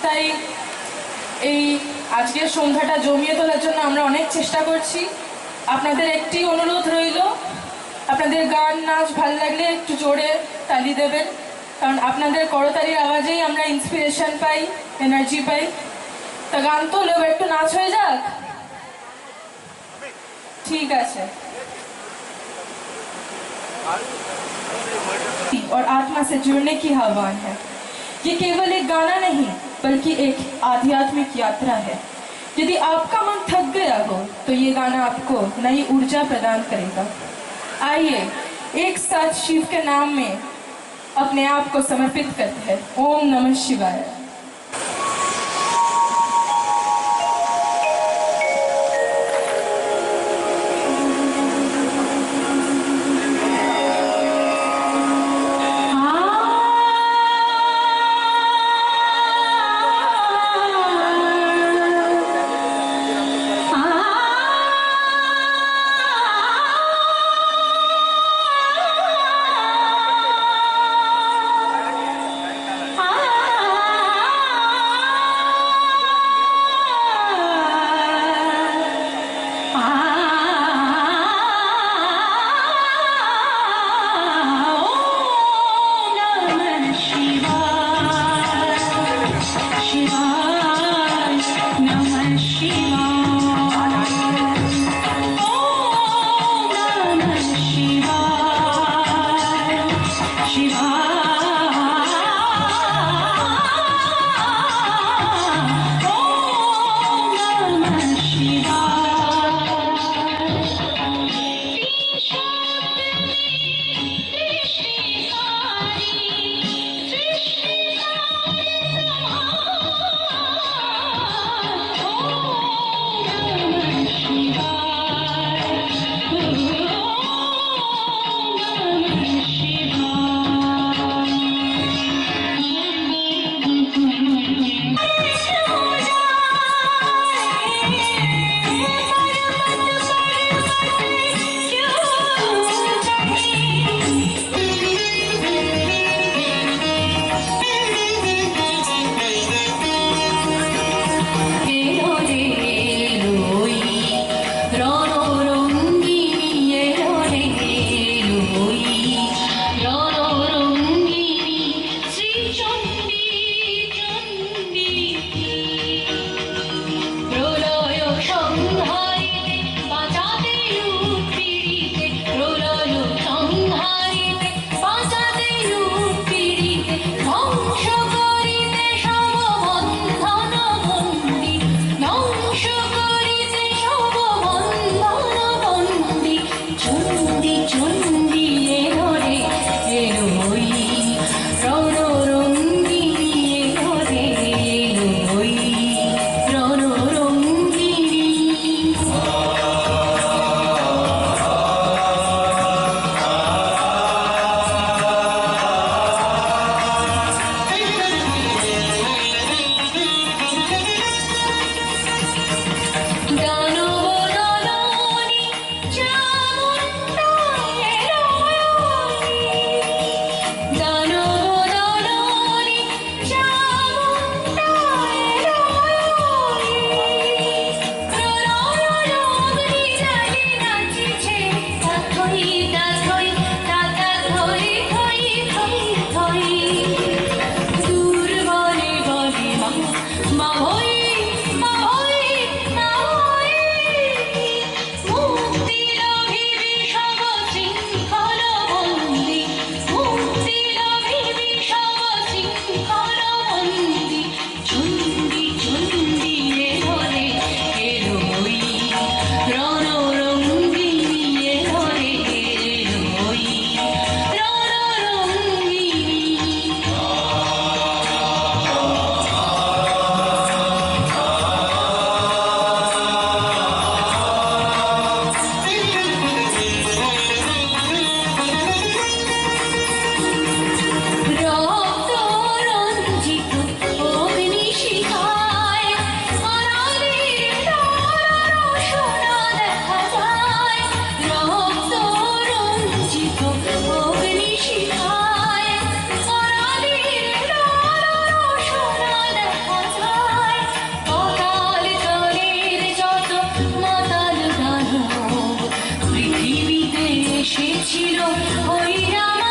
তাই এই আজকের সন্ধ্যাটা জমিয়ে তোলার জন্য আমরা অনেক চেষ্টা করছি। আপনাদের একটি অনুরোধ রইল, আপনাদের গান নাচ ভালো লাগলে একটু জোরে তালি দেবেন, কারণ আপনাদের করতালির আওয়াজেই আমরা ইন্সপিরেশন পাই, এনার্জি পাই। তা গান তো লোক একটু নাচ হয়ে যাক, ঠিক আছে। और आत्मा से जुड़ने की आह्वान है। ये केवल एक गाना नहीं बल्कि एक आध्यात्मिक यात्रा है। यदि आपका मन थक गया हो तो ये गाना आपको नई ऊर्जा प्रदान करेगा। आइए एक साथ शिव के नाम में अपने आप को समर्पित करते हैं। ओम नमः शिवाय। Ah ছিল ওই আমার